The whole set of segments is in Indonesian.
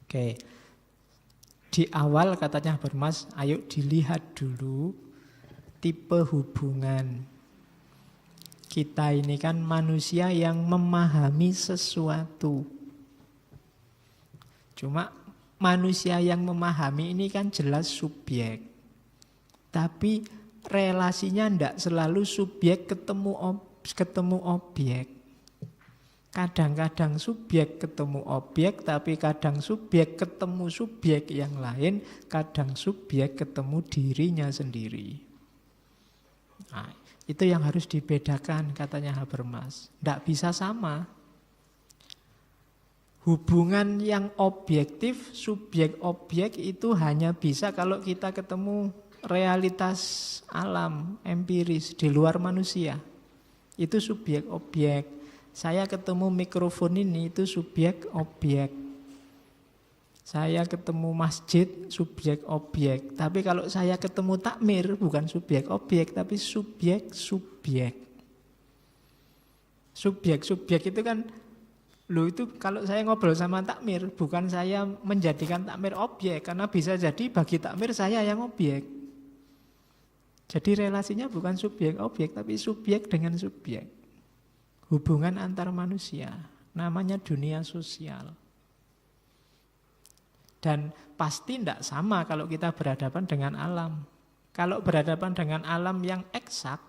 Oke. Di awal katanya Habermas, ayo dilihat dulu tipe hubungan. Kita ini kan manusia yang memahami sesuatu. Cuma manusia yang memahami ini kan jelas subjek. Tapi relasinya tidak selalu subjek ketemu objek. Kadang-kadang subjek ketemu objek, tapi kadang subjek ketemu subjek yang lain, kadang subjek ketemu dirinya sendiri. Nah, itu yang harus dibedakan katanya Habermas. Tidak bisa sama. Hubungan yang objektif, subjek-objek itu hanya bisa kalau kita ketemu realitas alam, empiris, di luar manusia. Itu subjek-objek. Saya ketemu mikrofon ini, itu subjek-objek. Saya ketemu masjid, subjek-objek. Tapi kalau saya ketemu takmir, bukan subjek-objek, tapi subjek-subjek. Subjek-subjek itu kan, itu kalau saya ngobrol sama takmir, bukan saya menjadikan takmir objek, karena bisa jadi bagi takmir saya yang objek. Jadi relasinya bukan subjek-objek, tapi subjek dengan subjek. Hubungan antar manusia, namanya dunia sosial. Dan pasti tidak sama kalau kita berhadapan dengan alam. Kalau berhadapan dengan alam yang eksak,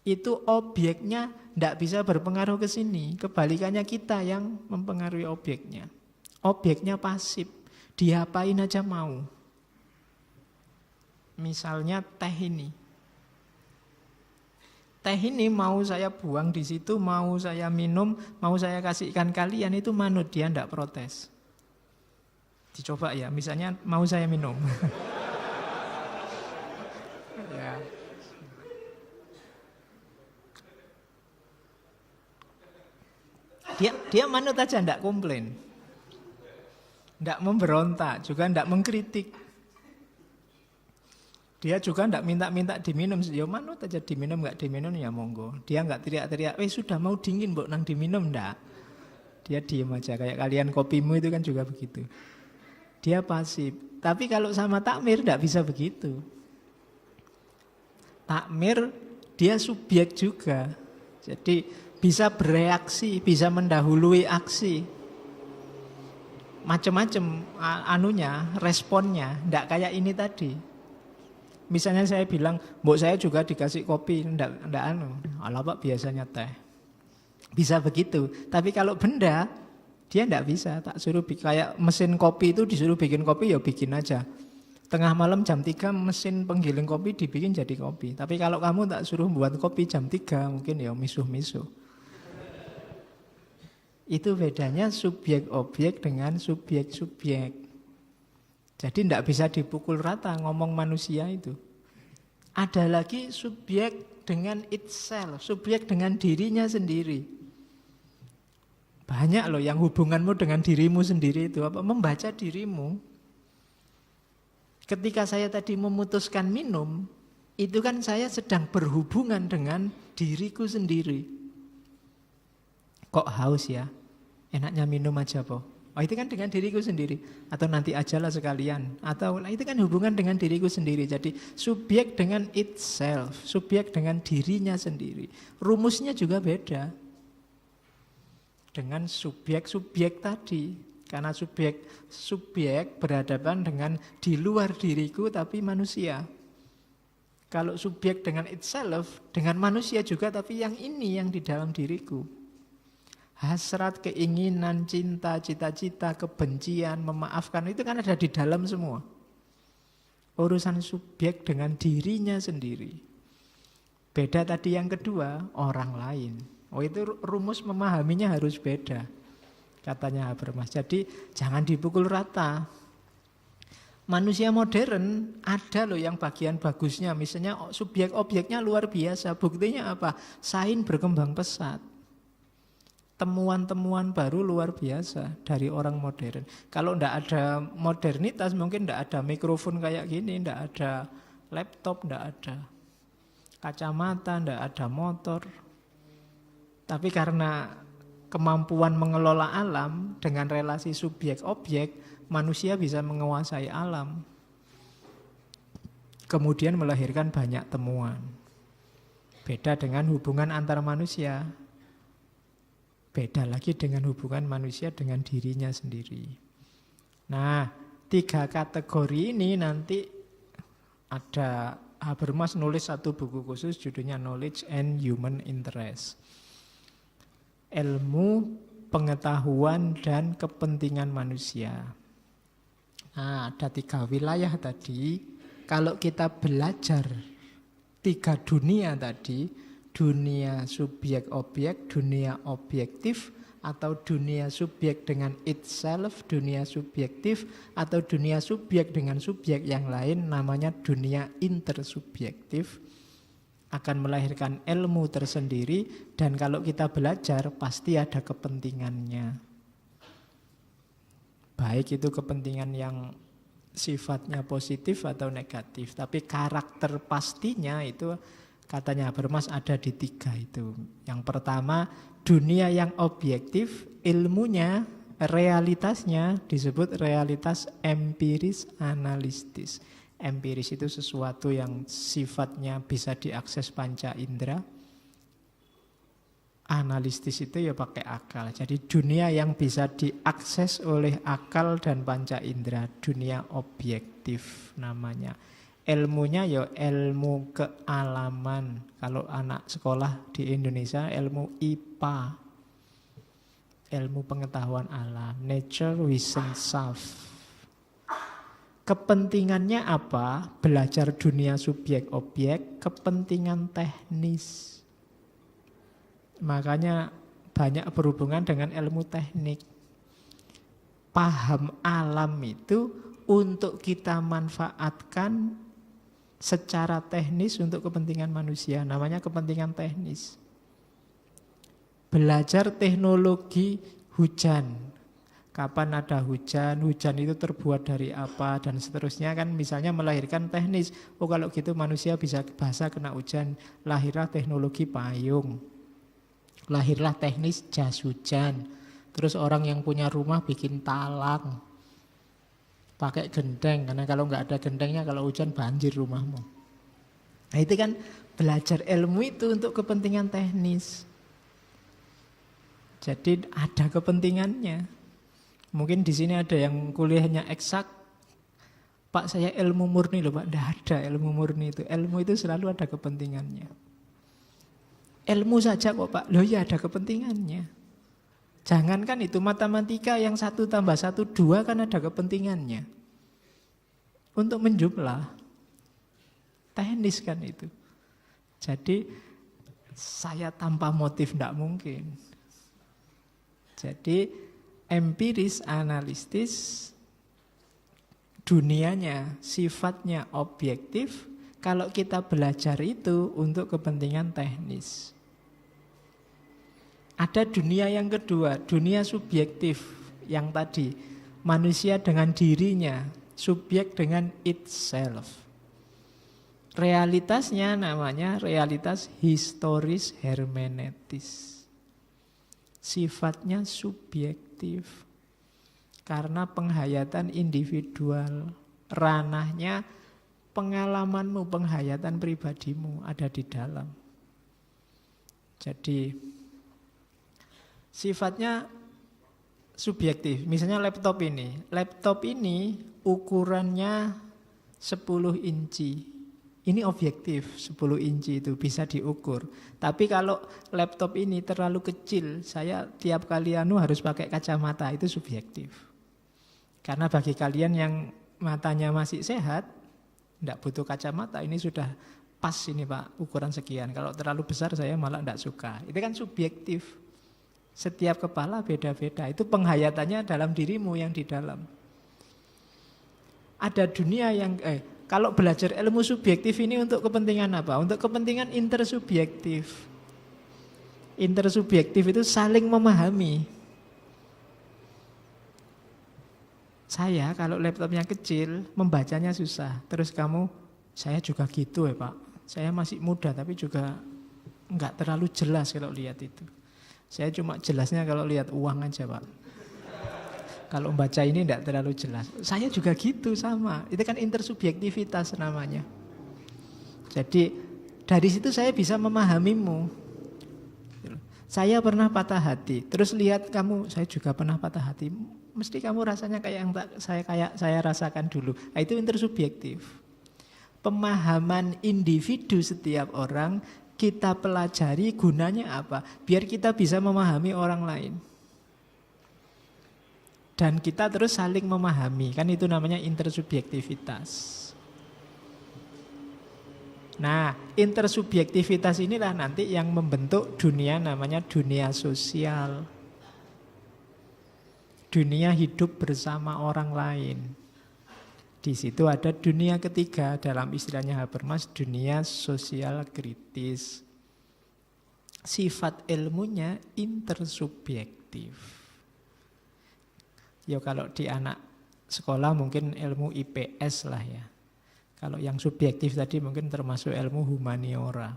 itu objeknya tidak bisa berpengaruh ke sini. Kebalikannya kita yang mempengaruhi objeknya. Objeknya pasif, diapain aja mau. Misalnya teh ini. Teh ini mau saya buang di situ, mau saya minum, mau saya kasihkan kalian, itu manut, dia tidak protes. Dicoba ya, misalnya mau saya minum. Ya. Dia manut aja, tidak komplain. Tidak memberontak, juga tidak mengkritik. Dia juga tidak minta-minta diminum, ya manut aja diminum, nggak diminum ya monggo. Dia nggak teriak-teriak, sudah mau dingin mbok nang diminum, ndak. Dia diem aja, kayak kalian kopimu itu kan juga begitu. Dia pasif. Tapi kalau sama takmir tidak bisa begitu. Takmir dia subjek juga. Jadi bisa bereaksi, bisa mendahului aksi. Macam-macam responnya, tidak kayak ini tadi. Misalnya saya bilang, mbok saya juga dikasih kopi, ndak alah Pak biasanya teh. Bisa begitu. Tapi kalau benda, dia ndak bisa. Tak suruh kayak mesin kopi itu disuruh bikin kopi, ya bikin aja. Tengah malam jam 3 mesin penggiling kopi dibikin jadi kopi. Tapi kalau kamu tak suruh buat kopi jam 3, mungkin ya misuh-misuh. Itu bedanya subjek-objek dengan subjek-subjek. Jadi tidak bisa dipukul rata ngomong manusia itu. Ada lagi subjek dengan itself, subjek dengan dirinya sendiri. Banyak loh yang hubunganmu dengan dirimu sendiri itu apa? Membaca dirimu. Ketika saya tadi memutuskan minum, itu kan saya sedang berhubungan dengan diriku sendiri. Kok haus ya? Enaknya minum aja po. Oh itu kan dengan diriku sendiri. Atau nanti ajalah sekalian. Atau itu kan hubungan dengan diriku sendiri. Jadi subjek dengan itself. Subjek dengan dirinya sendiri. Rumusnya juga beda. Dengan subjek-subjek tadi. Karena subjek berhadapan dengan di luar diriku tapi manusia. Kalau subjek dengan itself, dengan manusia juga tapi yang ini yang di dalam diriku. Hasrat, keinginan, cinta, cita-cita, kebencian, memaafkan, itu kan ada di dalam semua. Urusan subjek dengan dirinya sendiri. Beda tadi yang kedua, orang lain. Oh itu rumus memahaminya harus beda, katanya Habermas. Jadi jangan dipukul rata. Manusia modern ada loh yang bagian bagusnya. Misalnya subjek-objeknya luar biasa. Buktinya apa? Sains berkembang pesat. Temuan-temuan baru luar biasa dari orang modern. Kalau tidak ada modernitas mungkin tidak ada mikrofon kayak gini, tidak ada laptop, tidak ada kacamata, tidak ada motor. Tapi karena kemampuan mengelola alam dengan relasi subjek-objek, manusia bisa menguasai alam. Kemudian melahirkan banyak temuan. Beda dengan hubungan antar manusia. Beda lagi dengan hubungan manusia dengan dirinya sendiri. Nah, 3 kategori ini nanti ada Habermas nulis satu buku khusus judulnya Knowledge and Human Interest. Ilmu, pengetahuan, dan kepentingan manusia. Nah, ada 3 wilayah tadi. Kalau kita belajar 3 dunia tadi, dunia subjek-objek, dunia objektif, atau dunia subjek dengan itself, dunia subjektif, atau dunia subjek dengan subjek yang lain, namanya dunia intersubjektif, akan melahirkan ilmu tersendiri, dan kalau kita belajar pasti ada kepentingannya. Baik itu kepentingan yang sifatnya positif atau negatif, tapi karakter pastinya itu katanya Habermas ada di 3 itu. Yang pertama, dunia yang objektif, ilmunya, realitasnya disebut realitas empiris analistis. Empiris itu sesuatu yang sifatnya bisa diakses panca indera. Analistis itu ya pakai akal. Jadi dunia yang bisa diakses oleh akal dan panca indera, dunia objektif namanya. Ilmunya ya ilmu kealaman. Kalau anak sekolah di Indonesia ilmu IPA. Ilmu pengetahuan alam, nature wissenschaft. Kepentingannya apa? Belajar dunia subjek-objek, kepentingan teknis. Makanya banyak berhubungan dengan ilmu teknik. Paham alam itu untuk kita manfaatkan secara teknis untuk kepentingan manusia. Namanya kepentingan teknis. Belajar teknologi hujan. Kapan ada hujan, hujan itu terbuat dari apa, dan seterusnya kan misalnya melahirkan teknis. Oh kalau gitu manusia bisa basah kena hujan, lahirlah teknologi payung. Lahirlah teknis jas hujan. Terus orang yang punya rumah bikin talang. Pakai gendeng, karena kalau nggak ada gendengnya kalau hujan banjir rumahmu. Nah itu kan belajar ilmu itu untuk kepentingan teknis. Jadi ada kepentingannya. Mungkin di sini ada yang kuliahnya eksak. Pak saya ilmu murni loh Pak. Tidak ada ilmu murni itu. Ilmu itu selalu ada kepentingannya. Ilmu saja kok Pak. Loh ya ada kepentingannya. Jangankan itu matematika yang 1 + 1 2 kan ada kepentingannya. Untuk menjumlah. Teknis kan itu. Jadi saya tanpa motif tidak mungkin. Jadi empiris analistis dunianya sifatnya objektif. Kalau kita belajar itu untuk kepentingan teknis. Ada dunia yang kedua, dunia subjektif yang tadi. Manusia dengan dirinya, subjek dengan itself. Realitasnya namanya realitas historis hermeneutis. Sifatnya subjektif. Karena penghayatan individual, ranahnya pengalamanmu, penghayatan pribadimu ada di dalam. Jadi sifatnya subjektif. Misalnya laptop ini. Laptop ini ukurannya 10 inci. Ini objektif, 10 inci itu bisa diukur. Tapi kalau laptop ini terlalu kecil, saya tiap kali harus pakai kacamata, itu subjektif. Karena bagi kalian yang matanya masih sehat, tidak butuh kacamata, ini sudah pas ini Pak, ukuran sekian. Kalau terlalu besar saya malah tidak suka. Itu kan subjektif. Setiap kepala beda-beda. Itu penghayatannya dalam dirimu yang di dalam. Ada dunia yang kalau belajar ilmu subjektif ini untuk kepentingan apa? Untuk kepentingan intersubjektif. Intersubjektif itu saling memahami. Saya kalau laptopnya kecil, membacanya susah. Terus kamu, saya juga gitu ya Pak. Saya masih muda tapi juga enggak terlalu jelas kalau lihat itu. Saya cuma jelasnya kalau lihat uang aja, Pak. Kalau membaca ini tidak terlalu jelas. Saya juga gitu sama. Itu kan intersubjektivitas namanya. Jadi dari situ saya bisa memahamimu. Saya pernah patah hati. Terus lihat kamu, saya juga pernah patah hati. Mesti kamu rasanya kayak yang saya rasakan dulu. Nah, itu intersubjektif. Pemahaman individu setiap orang kita pelajari gunanya apa? Biar kita bisa memahami orang lain. Dan kita terus saling memahami. Kan itu namanya intersubjektivitas. Nah, intersubjektivitas inilah nanti yang membentuk dunia namanya dunia sosial. Dunia hidup bersama orang lain. Di situ ada dunia ketiga, dalam istilahnya Habermas, dunia sosial kritis. Sifat ilmunya intersubjektif. Ya kalau di anak sekolah mungkin ilmu IPS lah ya. Kalau yang subjektif tadi mungkin termasuk ilmu humaniora.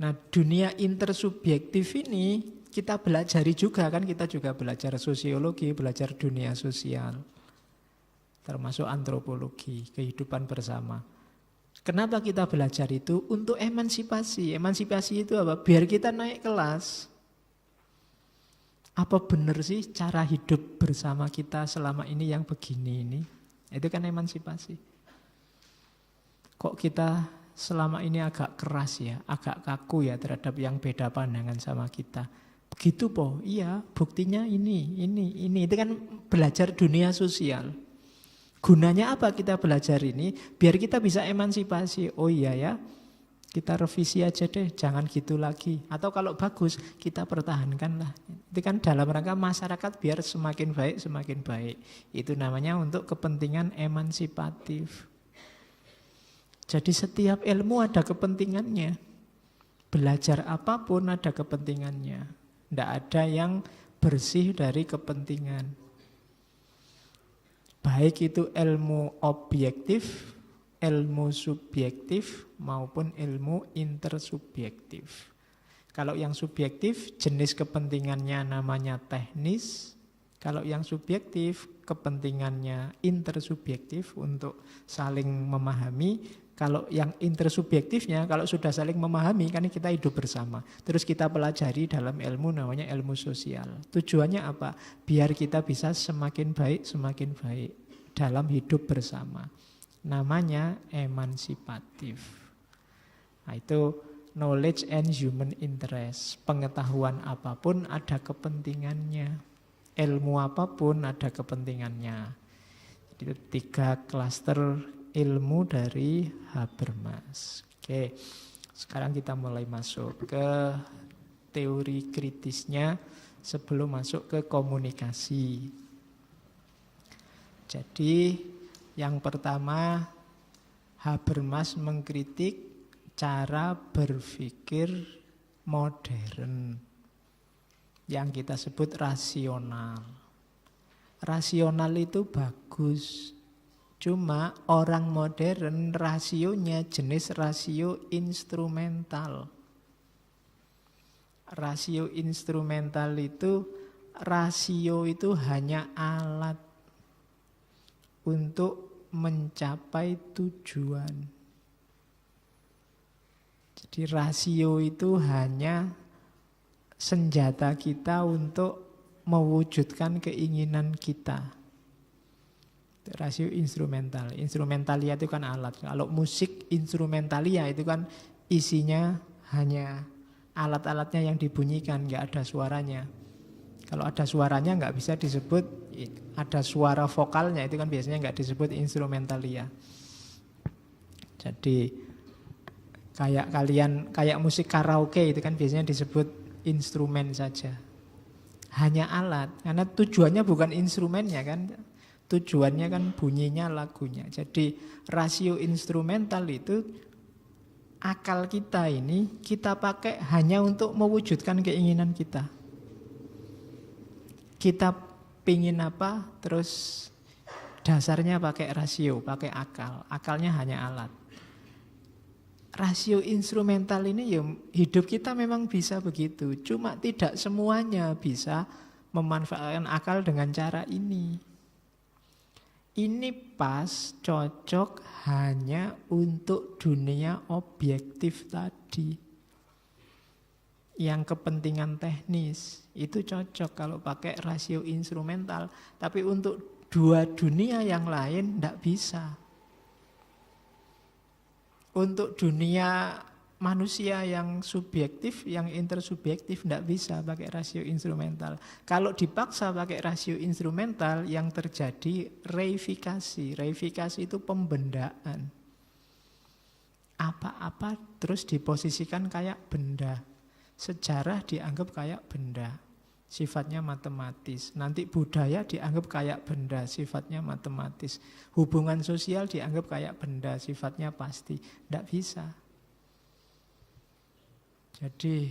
Nah, dunia intersubjektif ini kita belajari juga kan, kita juga belajar sosiologi, belajar dunia sosial. Termasuk antropologi, kehidupan bersama. Kenapa kita belajar itu? Untuk emansipasi. Emansipasi itu apa? Biar kita naik kelas. Apa benar sih cara hidup bersama kita selama ini yang begini ini? Itu kan emansipasi. Kok kita selama ini agak keras ya, agak kaku ya terhadap yang beda pandangan sama kita. Begitu po, iya buktinya ini. Itu kan belajar dunia sosial. Gunanya apa kita belajar ini? Biar kita bisa emansipasi. Oh iya ya, kita revisi aja deh, jangan gitu lagi. Atau kalau bagus, kita pertahankan lah. Itu kan dalam rangka masyarakat biar semakin baik, semakin baik. Itu namanya untuk kepentingan emansipatif. Jadi setiap ilmu ada kepentingannya. Belajar apapun ada kepentingannya. Tidak ada yang bersih dari kepentingan. Baik itu ilmu objektif, ilmu subjektif maupun ilmu intersubjektif. Kalau yang subjektif jenis kepentingannya namanya teknis. Kalau yang subjektif kepentingannya intersubjektif untuk saling memahami. Kalau yang intersubjektifnya kalau sudah saling memahami kan kita hidup bersama. Terus kita pelajari dalam ilmu namanya ilmu sosial. Tujuannya apa? Biar kita bisa semakin baik dalam hidup bersama. Namanya emansipatif. Nah, itu knowledge and human interest. Pengetahuan apapun ada kepentingannya. Ilmu apapun ada kepentingannya. Itu 3 klaster ilmu dari Habermas. Oke, sekarang kita mulai masuk ke teori kritisnya sebelum masuk ke komunikasi. Jadi yang pertama, Habermas mengkritik cara berpikir modern yang kita sebut rasional. Rasional itu bagus, cuma orang modern rasionya jenis rasio instrumental. Rasio instrumental itu, rasio itu hanya alat untuk mencapai tujuan. Jadi rasio itu hanya senjata kita untuk mewujudkan keinginan kita. Rasio instrumental. Instrumentalia itu kan alat. Kalau musik instrumentalia itu kan isinya hanya alat-alatnya yang dibunyikan, nggak ada suaranya. Kalau ada suaranya nggak bisa disebut, ada suara vokalnya itu kan biasanya nggak disebut instrumentalia. Jadi kayak musik karaoke itu kan biasanya disebut instrumen saja. Hanya alat, karena tujuannya bukan instrumennya kan. Tujuannya kan bunyinya lagunya. Jadi rasio instrumental itu akal kita ini kita pakai hanya untuk mewujudkan keinginan kita. Kita pingin apa, terus dasarnya pakai rasio, pakai akal. Akalnya hanya alat. rasio instrumental ini ya hidup kita memang bisa begitu. Cuma tidak semuanya bisa memanfaatkan akal dengan cara ini. Ini pas cocok hanya untuk dunia objektif tadi. Yang kepentingan teknis itu cocok kalau pakai rasio instrumental. Tapi untuk dua dunia yang lain tidak bisa. Untuk dunia manusia yang subjektif, yang intersubjektif tidak bisa pakai rasio instrumental. Kalau dipaksa pakai rasio instrumental yang terjadi reifikasi. Reifikasi itu pembendaan. Apa-apa terus diposisikan kayak benda. Sejarah dianggap kayak benda. Sifatnya matematis. Nanti budaya dianggap kayak benda, sifatnya matematis. Hubungan sosial dianggap kayak benda, sifatnya pasti. Tidak bisa. Jadi,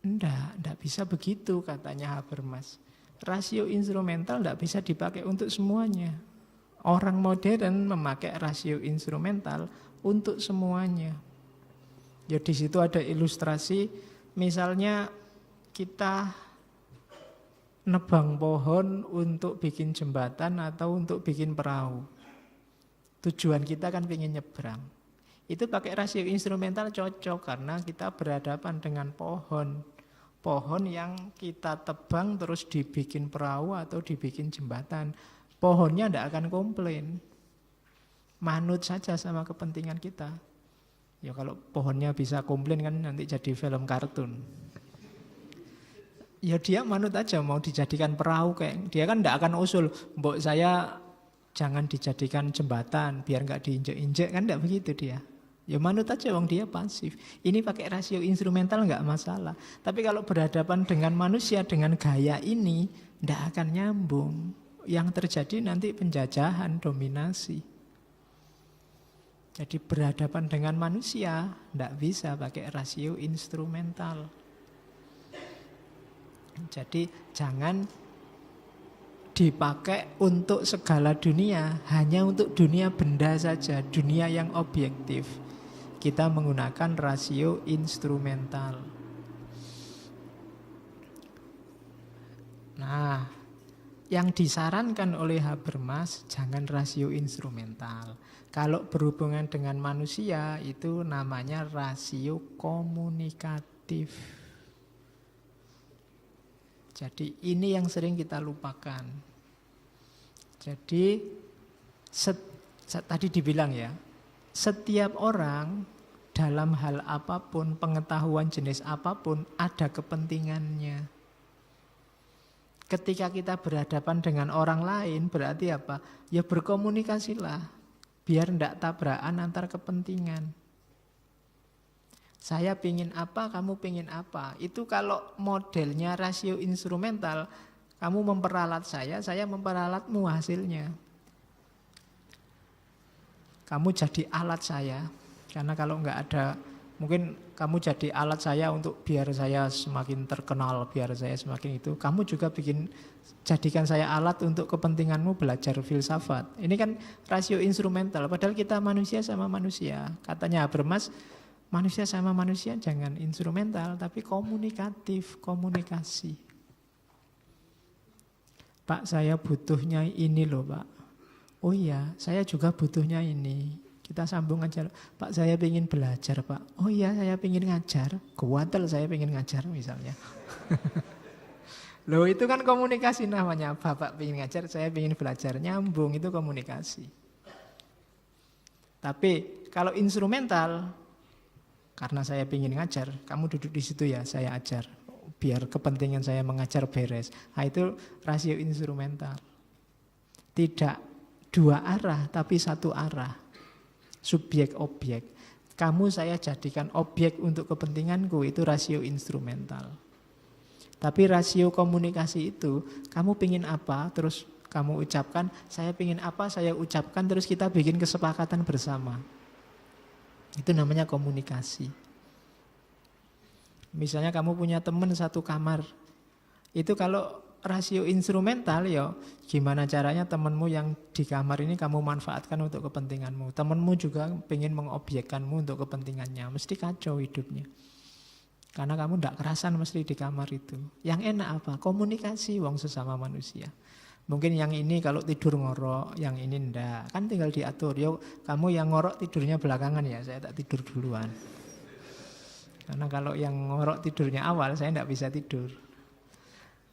tidak bisa begitu katanya Habermas. Rasio instrumental tidak bisa dipakai untuk semuanya. Orang modern memakai rasio instrumental untuk semuanya. Ya di situ ada ilustrasi, misalnya kita nebang pohon untuk bikin jembatan atau untuk bikin perahu. Tujuan kita kan ingin nyebrang. Itu pakai rasio instrumental cocok karena kita berhadapan dengan pohon. Pohon yang kita tebang terus dibikin perahu atau dibikin jembatan. Pohonnya tidak akan komplain. Manut saja sama kepentingan kita. Ya kalau pohonnya bisa komplain kan nanti jadi film kartun. Ya dia manut aja mau dijadikan perahu kayak dia kan tidak akan usul, mbok saya jangan dijadikan jembatan biar nggak diinjek-injek kan tidak begitu dia. Ya manut aja wong dia pasif. Ini pakai rasio instrumental nggak masalah. Tapi kalau berhadapan dengan manusia dengan gaya ini tidak akan nyambung. Yang terjadi nanti penjajahan, dominasi. Jadi berhadapan dengan manusia tidak bisa pakai rasio instrumental. Jadi jangan dipakai untuk segala dunia, hanya untuk dunia benda saja, dunia yang objektif. Kita menggunakan rasio instrumental. Nah, yang disarankan oleh Habermas jangan rasio instrumental. Kalau berhubungan dengan manusia itu namanya rasio komunikatif. Jadi ini yang sering kita lupakan. Jadi tadi dibilang ya, setiap orang dalam hal apapun, pengetahuan jenis apapun ada kepentingannya. Ketika kita berhadapan dengan orang lain berarti apa? Ya berkomunikasilah, biar tidak tabrakan antar kepentingan. Saya pingin apa, kamu pingin apa. Itu kalau modelnya rasio instrumental, kamu memperalat saya memperalatmu hasilnya. Kamu jadi alat saya. Karena kalau nggak ada, mungkin kamu jadi alat saya untuk biar saya semakin terkenal, biar saya semakin itu. Kamu juga jadikan saya alat untuk kepentinganmu belajar filsafat. Ini kan rasio instrumental, padahal kita manusia sama manusia. Katanya Habermas, manusia sama manusia jangan instrumental, tapi komunikatif, komunikasi. Pak, saya butuhnya ini loh Pak. Oh iya, saya juga butuhnya ini. Kita sambung aja. Pak, saya ingin belajar Pak. Oh iya, saya ingin ngajar. Kuatel saya ingin ngajar misalnya. Loh itu kan komunikasi namanya. Bapak ingin ngajar, saya ingin belajar. Nyambung, itu komunikasi. Tapi kalau instrumental, karena saya ingin ngajar, kamu duduk di situ ya, saya ajar. Biar kepentingan saya mengajar beres. Nah itu rasio instrumental. Tidak dua arah, tapi satu arah. Subjek-objek. Kamu saya jadikan objek untuk kepentinganku, itu rasio instrumental. Tapi rasio komunikasi itu, kamu pingin apa, terus kamu ucapkan, saya pingin apa, saya ucapkan, terus kita bikin kesepakatan bersama. Itu namanya komunikasi. Misalnya kamu punya teman satu kamar, itu kalau rasio instrumental, ya gimana caranya temanmu yang di kamar ini kamu manfaatkan untuk kepentinganmu. Temanmu juga pengen mengobjekkanmu untuk kepentingannya. Mesti kacau hidupnya. Karena kamu tidak kerasan mesti di kamar itu. Yang enak apa? Komunikasi wong sesama manusia. Mungkin yang ini kalau tidur ngorok, yang ini ndak. Kan tinggal diatur. Yo, kamu yang ngorok tidurnya belakangan ya, saya tak tidur duluan. Karena kalau yang ngorok tidurnya awal, saya ndak bisa tidur.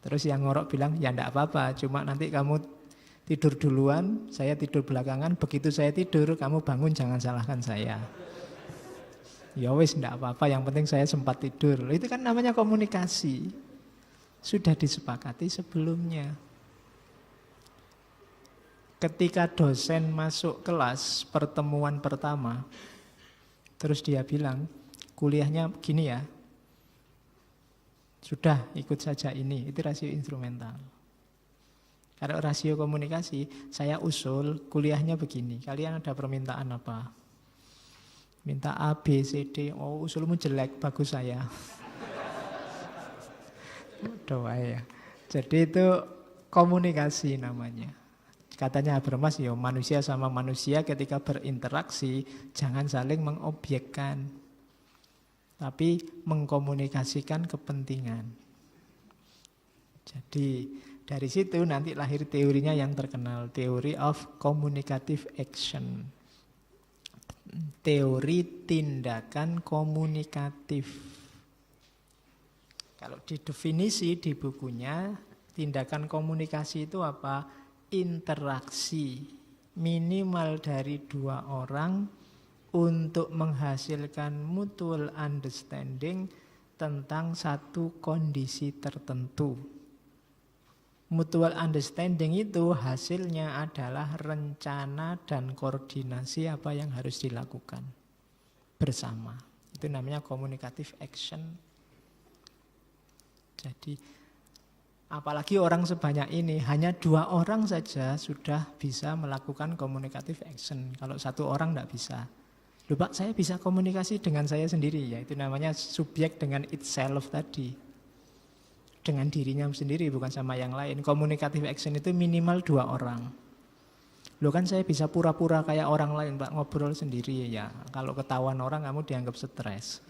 Terus yang ngorok bilang, ya ndak apa-apa, cuma nanti kamu tidur duluan, saya tidur belakangan, begitu saya tidur, kamu bangun jangan salahkan saya. Ya wis ndak apa-apa, yang penting saya sempat tidur. Itu kan namanya komunikasi. Sudah disepakati sebelumnya. Ketika dosen masuk kelas pertemuan pertama, terus dia bilang, kuliahnya gini ya, sudah ikut saja ini, itu rasio instrumental. Kalau rasio komunikasi, saya usul kuliahnya begini, kalian ada permintaan apa? Minta A, B, C, D, oh usulmu jelek, bagus saya. Doa ya. Jadi itu komunikasi namanya. Katanya Habermas, ya manusia sama manusia ketika berinteraksi, jangan saling mengobjekkan. Tapi mengkomunikasikan kepentingan. Jadi dari situ nanti lahir teorinya yang terkenal, Theory of Communicative Action. Teori tindakan komunikatif. Kalau didefinisi di bukunya, tindakan komunikasi itu apa? Interaksi minimal dari 2 orang untuk menghasilkan mutual understanding tentang satu kondisi tertentu. Mutual understanding itu hasilnya adalah rencana dan koordinasi apa yang harus dilakukan bersama. Itu namanya communicative action. Jadi apalagi orang sebanyak ini, hanya 2 orang saja sudah bisa melakukan communicative action. Kalau 1 orang tidak bisa. Loh Pak, saya bisa komunikasi dengan saya sendiri, ya itu namanya subjek dengan itself tadi. Dengan dirinya sendiri, bukan sama yang lain. Communicative action itu minimal 2 orang. Loh kan saya bisa pura-pura kayak orang lain Pak, ngobrol sendiri ya. Kalau ketahuan orang kamu dianggap stres.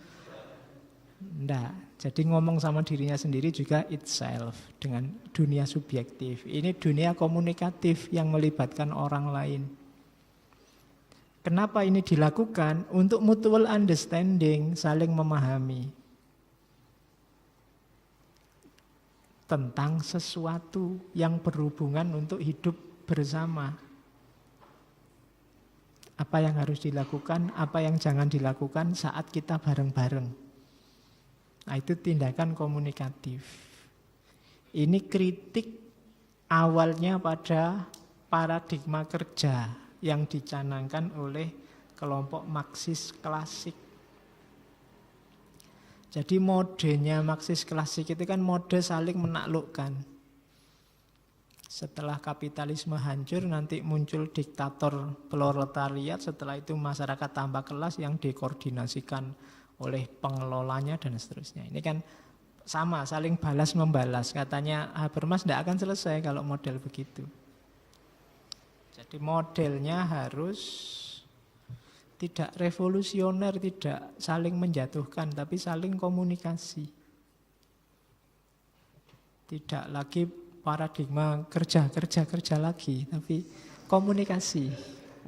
Nggak, jadi ngomong sama dirinya sendiri juga itself. Dengan dunia subjektif. Ini dunia komunikatif yang melibatkan orang lain. Kenapa ini dilakukan? Untuk mutual understanding, saling memahami tentang sesuatu yang berhubungan untuk hidup bersama. Apa yang harus dilakukan, apa yang jangan dilakukan saat kita bareng-bareng. Nah, itu tindakan komunikatif. Ini kritik awalnya pada paradigma kerja yang dicanangkan oleh kelompok Marxis klasik. Jadi modenya Marxis klasik itu kan mode saling menaklukkan. Setelah kapitalisme hancur nanti muncul diktator proletariat, setelah itu masyarakat tambah kelas yang dikoordinasikan oleh pengelolanya dan seterusnya. Ini kan sama, saling balas membalas. Katanya Habermas tidak akan selesai kalau model begitu. Jadi modelnya harus tidak revolusioner, tidak saling menjatuhkan, tapi saling komunikasi. Tidak lagi paradigma kerja lagi, tapi komunikasi.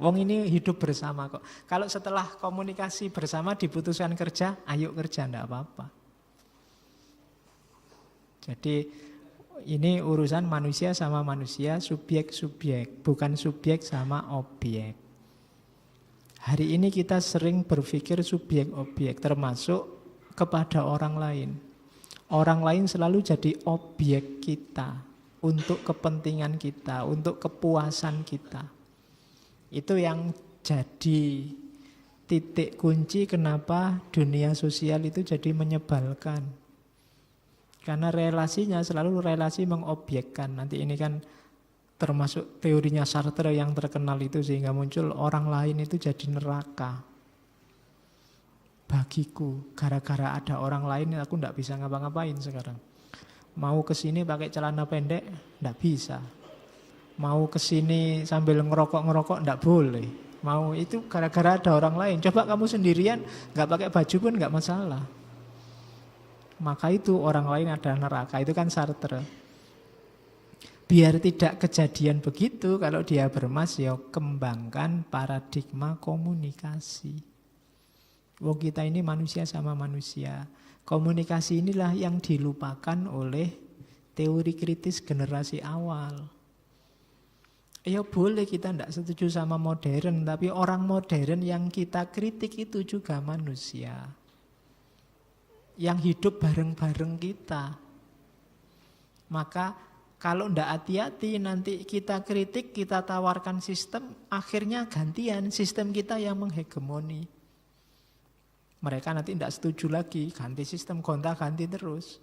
Wong ini hidup bersama kok. Kalau setelah komunikasi bersama diputuskan kerja, ayo kerja, enggak apa-apa. Jadi ini urusan manusia sama manusia, subjek-subjek, bukan subjek sama objek. Hari ini kita sering berpikir subjek-objek, termasuk kepada orang lain. Orang lain selalu jadi objek kita, untuk kepentingan kita, untuk kepuasan kita. Itu yang jadi titik kunci kenapa dunia sosial itu jadi menyebalkan. Karena relasinya selalu relasi mengobjekkan. Nanti ini kan termasuk teorinya Sartre yang terkenal itu, sehingga muncul orang lain itu jadi neraka. Bagiku, gara-gara ada orang lain aku tidak bisa ngapa-ngapain sekarang. Mau ke sini pakai celana pendek, ndak bisa. Mau ke sini sambil ngerokok-ngerokok, ndak boleh. Mau itu gara-gara ada orang lain. Coba kamu sendirian, nggak pakai baju pun nggak masalah. Maka itu orang lain ada neraka. Itu kan Sartre. Biar tidak kejadian begitu, kalau di Habermas ya kembangkan paradigma komunikasi. Wong kita ini manusia sama manusia. Komunikasi inilah yang dilupakan oleh teori kritis generasi awal. Ya boleh kita tidak setuju sama modern, tapi orang modern yang kita kritik itu juga manusia. Yang hidup bareng-bareng kita. Maka kalau tidak hati-hati nanti kita kritik, kita tawarkan sistem, akhirnya gantian sistem kita yang menghegemoni. Mereka nanti tidak setuju lagi, ganti sistem, gonta-ganti terus.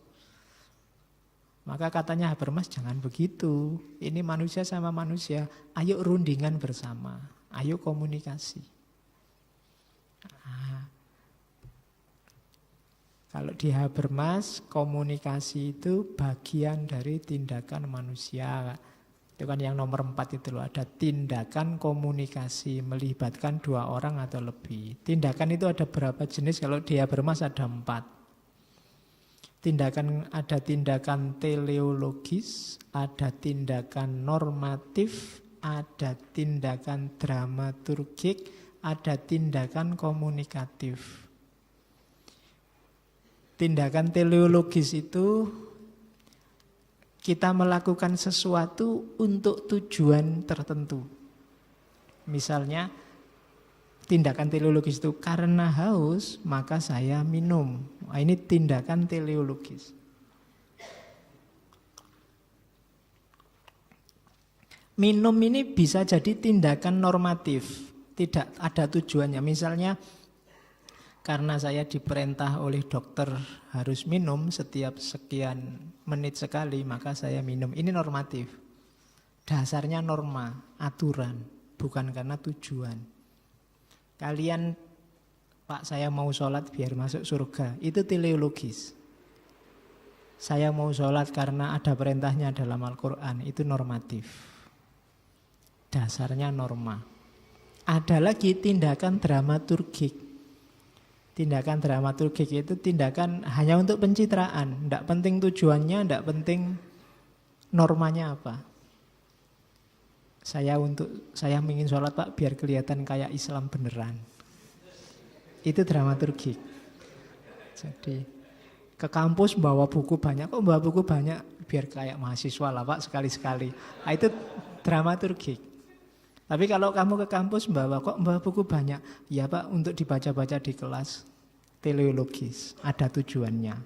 Maka katanya Habermas jangan begitu. Ini manusia sama manusia, ayo rundingan bersama, ayo komunikasi. Nah, kalau di Habermas, komunikasi itu bagian dari tindakan manusia. Itu kan yang nomor 4 itu loh. Ada tindakan komunikasi, melibatkan 2 orang atau lebih. Tindakan itu ada berapa jenis? Kalau di Habermas ada 4. Ada tindakan teleologis, ada tindakan normatif, ada tindakan dramaturgik, ada tindakan komunikatif. Tindakan teleologis itu kita melakukan sesuatu untuk tujuan tertentu. Misalnya tindakan teleologis itu karena haus maka saya minum. Nah, ini tindakan teleologis. Minum ini bisa jadi tindakan normatif, tidak ada tujuannya. Misalnya karena saya diperintah oleh dokter harus minum setiap sekian menit sekali, maka saya minum. Ini normatif. Dasarnya norma, aturan, bukan karena tujuan. Kalian, Pak, saya mau sholat biar masuk surga. Itu teleologis. Saya mau sholat karena ada perintahnya dalam Al-Quran. Itu normatif. Dasarnya norma. Ada lagi tindakan dramaturgik. Tindakan dramaturgik itu tindakan hanya untuk pencitraan. Tidak penting tujuannya, tidak penting normanya apa. Saya ingin sholat Pak biar kelihatan kayak Islam beneran. Itu dramaturgik. Jadi ke kampus bawa buku banyak. Kok bawa buku banyak? Biar kayak mahasiswa lah Pak sekali-sekali. Nah, itu dramaturgik. Tapi kalau kamu ke kampus bawa buku banyak? Ya Pak untuk dibaca-baca di kelas. Teleologis, ada tujuannya.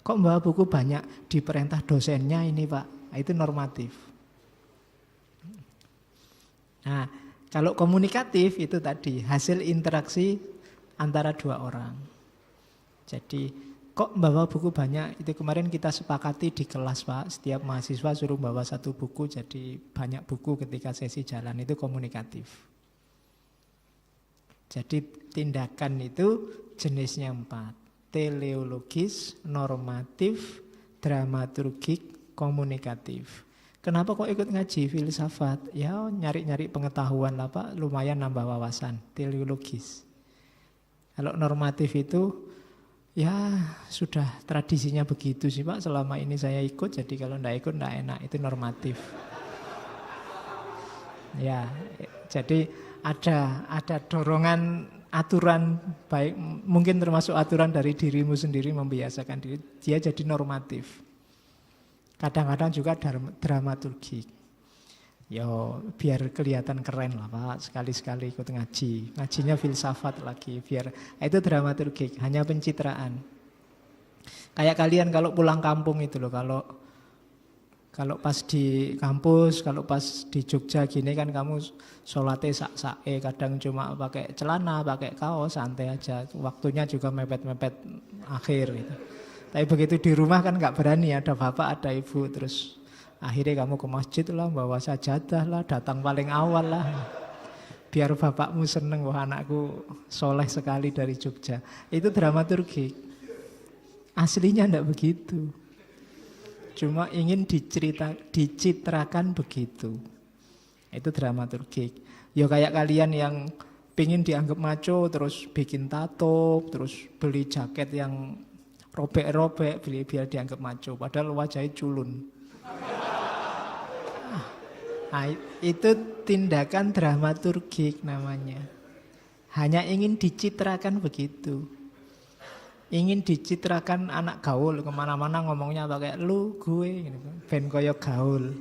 Kok bawa buku banyak? Diperintah dosennya ini Pak. Nah, itu normatif. Nah, kalau komunikatif itu tadi hasil interaksi antara 2 orang. Jadi kok bawa buku banyak? Itu kemarin kita sepakati di kelas Pak. Setiap mahasiswa suruh bawa 1 buku, jadi banyak buku ketika sesi jalan. Itu komunikatif. Jadi tindakan itu jenisnya 4. Teleologis, normatif, dramaturgik, komunikatif. Kenapa kok ikut ngaji filsafat? Ya nyari-nyari pengetahuan lah Pak, lumayan nambah wawasan. Teleologis. Kalau normatif itu ya sudah tradisinya begitu sih Pak. Selama ini saya ikut, jadi kalau enggak ikut enggak enak. Itu normatif. Ya, jadi ada dorongan aturan, baik mungkin termasuk aturan dari dirimu sendiri membiasakan diri. Dia jadi normatif. Kadang-kadang juga dramaturgik. Yo, biar kelihatan keren lah Pak, sekali-sekali ikut ngaji. Ngajinya filsafat lagi, biar itu dramaturgik, hanya pencitraan. Kayak kalian kalau pulang kampung itu loh, kalau pas di kampus, kalau pas di Jogja gini kan kamu sholatnya sak-sake, kadang cuma pakai celana, pakai kaos, santai aja. Waktunya juga mepet-mepet akhir gitu. Tapi begitu di rumah kan gak berani, ada bapak, ada ibu, terus akhirnya kamu ke masjid lah, bawa sajadah lah, datang paling awal lah. Biar bapakmu seneng, wah anakku soleh sekali dari Jogja. Itu dramaturgik. Aslinya enggak begitu. Cuma ingin dicitrakan begitu. Itu dramaturgik. Ya kayak kalian yang pingin dianggap maco, terus bikin tato, terus beli jaket yang robek-robek, beli biar dianggap maco. Padahal wajahnya culun. Nah, itu tindakan dramaturgik namanya. Hanya ingin dicitrakan begitu. Ingin dicitrakan anak gaul, kemana-mana ngomongnya pakai lu, gue, gitu. Ben koyo gaul.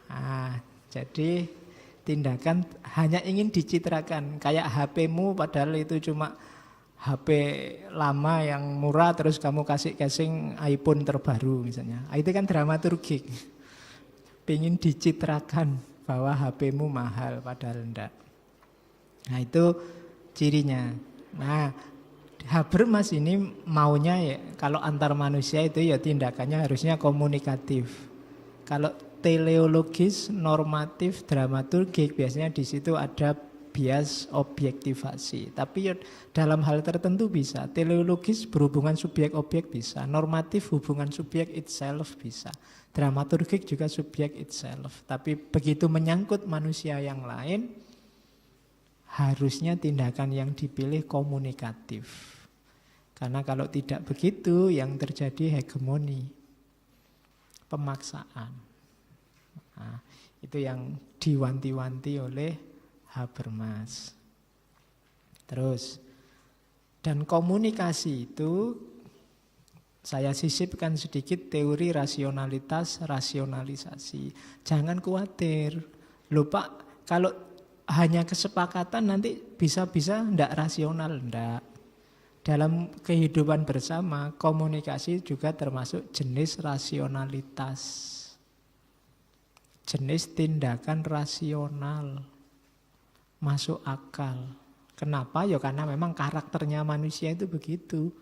Nah, jadi tindakan hanya ingin dicitrakan. Kayak HP-mu padahal itu cuma HP lama yang murah terus kamu kasih casing iPhone terbaru misalnya. Itu kan dramaturgik. Pengen dicitrakan bahwa HP-mu mahal padahal enggak. Nah itu cirinya. Nah Habermas ini maunya ya kalau antar manusia itu ya tindakannya harusnya komunikatif. Kalau teleologis, normatif, dramaturgik biasanya di situ ada bias objektivasi. Tapi ya dalam hal tertentu bisa. Teleologis berhubungan subjek-objek bisa. Normatif hubungan subjek itself bisa. Dramaturgik juga subjek itself. Tapi begitu menyangkut manusia yang lain, harusnya tindakan yang dipilih komunikatif. Karena kalau tidak begitu yang terjadi hegemoni, pemaksaan. Nah, itu yang diwanti-wanti oleh Habermas. Terus, dan komunikasi itu saya sisipkan sedikit teori rasionalitas, rasionalisasi. Jangan khawatir. Loh Pak, kalau hanya kesepakatan nanti bisa-bisa tidak rasional, tidak. Dalam kehidupan bersama, komunikasi juga termasuk jenis rasionalitas. Jenis tindakan rasional. Masuk akal. Kenapa? Ya karena memang karakternya manusia itu begitu.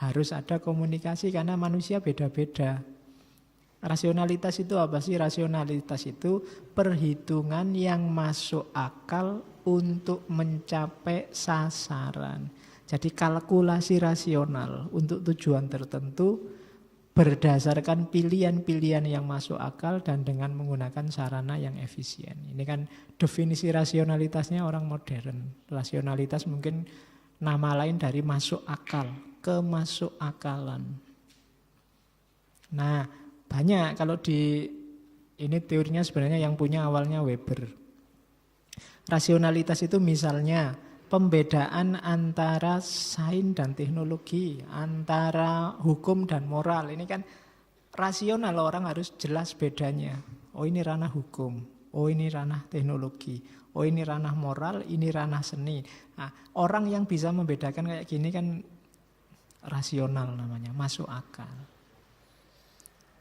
Harus ada komunikasi karena manusia beda-beda. Rasionalitas itu apa sih? Rasionalitas itu perhitungan yang masuk akal untuk mencapai sasaran. Jadi kalkulasi rasional untuk tujuan tertentu berdasarkan pilihan-pilihan yang masuk akal dan dengan menggunakan sarana yang efisien. Ini kan definisi rasionalitasnya orang modern. Rasionalitas mungkin nama lain dari masuk akal, kemasuk akalan. Nah, banyak kalau ini teorinya sebenarnya yang punya awalnya Weber. Rasionalitas itu misalnya pembedaan antara sains dan teknologi, antara hukum dan moral. Ini kan rasional, orang harus jelas bedanya. Oh ini ranah hukum, oh ini ranah teknologi, oh ini ranah moral, ini ranah seni. Nah, orang yang bisa membedakan kayak gini kan rasional namanya, masuk akal.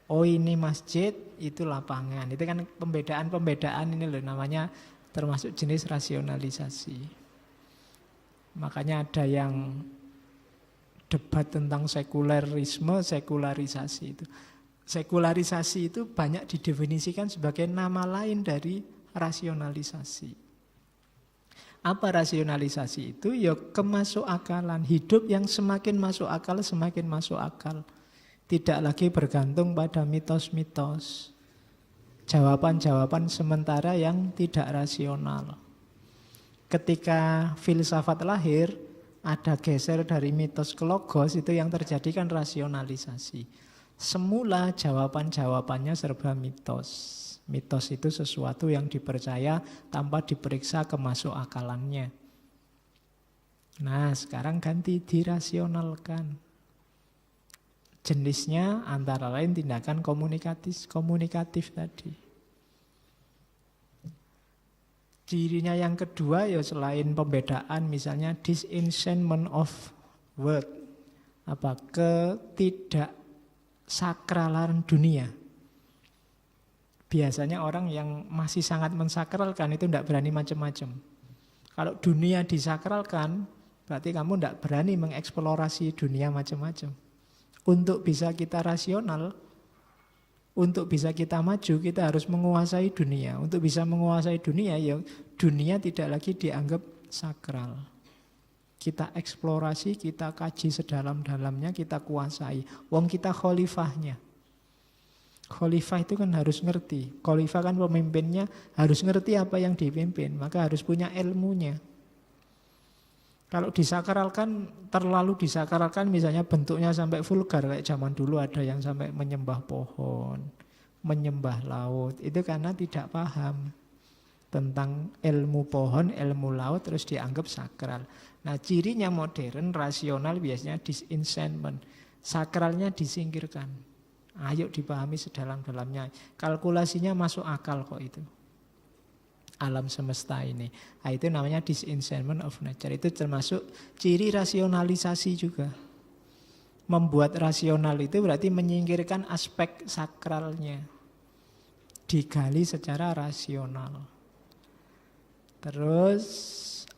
Oh ini masjid, itu lapangan. Itu kan pembedaan-pembedaan ini loh namanya termasuk jenis rasionalisasi. Makanya ada yang debat tentang sekularisme, sekularisasi itu. Sekularisasi itu banyak didefinisikan sebagai nama lain dari rasionalisasi. Apa rasionalisasi itu? Ya kemasuk akalan. Hidup yang semakin masuk akal, semakin masuk akal. Tidak lagi bergantung pada mitos-mitos. Jawaban-jawaban sementara yang tidak rasional. Ketika filsafat lahir, ada geser dari mitos ke logos, itu yang terjadi kan rasionalisasi. Semula jawaban-jawabannya serba mitos. Mitos itu sesuatu yang dipercaya tanpa diperiksa kemasuk akalannya. Nah, sekarang ganti dirasionalkan. Jenisnya antara lain tindakan komunikatif tadi. Cirinya yang kedua ya selain pembedaan misalnya disenchantment of word. Ketidaksakralan dunia. Biasanya orang yang masih sangat mensakralkan itu tidak berani macam-macam. Kalau dunia disakralkan, berarti kamu tidak berani mengeksplorasi dunia macam-macam. Untuk bisa kita rasional, untuk bisa kita maju, kita harus menguasai dunia. Untuk bisa menguasai dunia, ya dunia tidak lagi dianggap sakral. Kita eksplorasi, kita kaji sedalam-dalamnya, kita kuasai. Wong kita khalifahnya. Khalifah itu kan harus ngerti. Khalifah kan pemimpinnya harus ngerti apa yang dipimpin. Maka harus punya ilmunya. Kalau disakralkan, terlalu disakralkan misalnya bentuknya sampai vulgar. Kayak zaman dulu ada yang sampai menyembah pohon, menyembah laut. Itu karena tidak paham tentang ilmu pohon, ilmu laut, terus dianggap sakral. Nah, cirinya modern, rasional biasanya disenchantment. Sakralnya disingkirkan. Ayo dipahami sedalam-dalamnya. Kalkulasinya masuk akal kok itu. Alam semesta ini. Nah, itu namanya disenchantment of nature. Itu termasuk ciri rasionalisasi juga. Membuat rasional itu berarti menyingkirkan aspek sakralnya. Digali secara rasional. Terus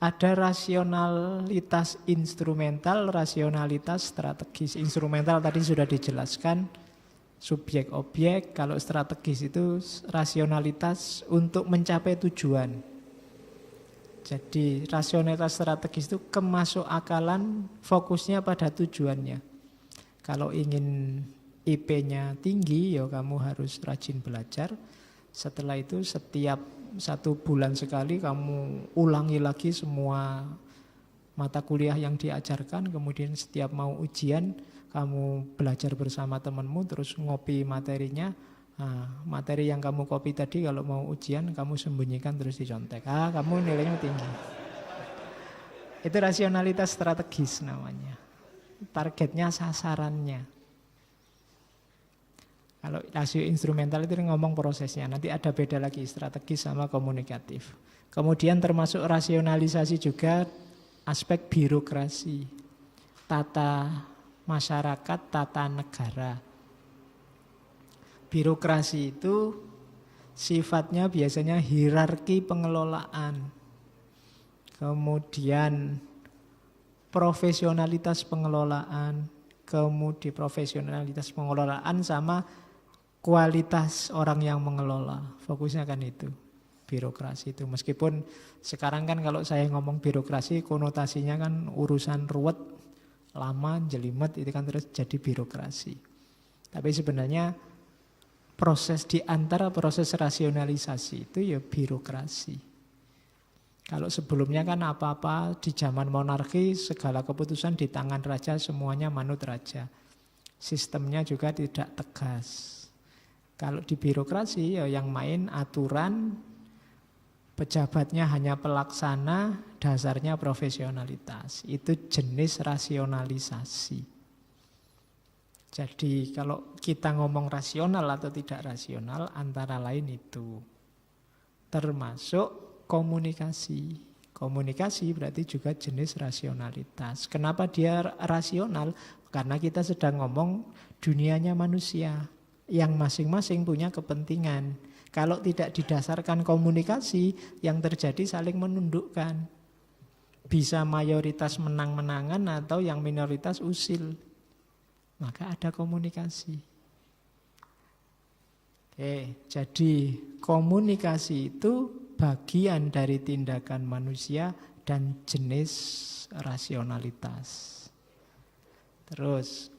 ada rasionalitas instrumental, rasionalitas strategis. Instrumental tadi sudah dijelaskan. Subjek objek, kalau strategis itu rasionalitas untuk mencapai tujuan. Jadi rasionalitas strategis itu kemasuk akalan, fokusnya pada tujuannya. Kalau ingin IP-nya tinggi, ya kamu harus rajin belajar. Setelah itu setiap 1 bulan sekali kamu ulangi lagi semua mata kuliah yang diajarkan. Kemudian setiap mau ujian, kamu belajar bersama temanmu, terus ngopi materinya. Nah, materi yang kamu copy tadi kalau mau ujian, kamu sembunyikan terus dicontek. Kamu nilainya tinggi. Itu rasionalitas strategis namanya. Targetnya, sasarannya. Kalau rasio instrumental itu ngomong prosesnya. Nanti ada beda lagi, strategis sama komunikatif. Kemudian termasuk rasionalisasi juga aspek birokrasi. Tata masyarakat, tata negara. Birokrasi itu sifatnya biasanya hierarki pengelolaan. Kemudian profesionalitas pengelolaan. Kemudian profesionalitas pengelolaan sama kualitas orang yang mengelola. Fokusnya kan itu. Birokrasi itu. Meskipun sekarang kan kalau saya ngomong birokrasi konotasinya kan urusan ruwet, lama, jelimet, itu kan terus jadi birokrasi. Tapi sebenarnya proses di antara proses rasionalisasi itu ya birokrasi. Kalau sebelumnya kan apa-apa di zaman monarki segala keputusan di tangan raja, semuanya manut raja. Sistemnya juga tidak tegas. Kalau di birokrasi ya yang main aturan, pejabatnya hanya pelaksana, dasarnya profesionalitas. Itu jenis rasionalisasi. Jadi kalau kita ngomong rasional atau tidak rasional, antara lain itu. Termasuk komunikasi. Komunikasi berarti juga jenis rasionalitas. Kenapa dia rasional? Karena kita sedang ngomong dunianya manusia yang masing-masing punya kepentingan. Kalau tidak didasarkan komunikasi, yang terjadi saling menundukkan. Bisa mayoritas menang-menangan atau yang minoritas usil. Maka ada komunikasi. Jadi komunikasi itu bagian dari tindakan manusia dan jenis rasionalitas. Terus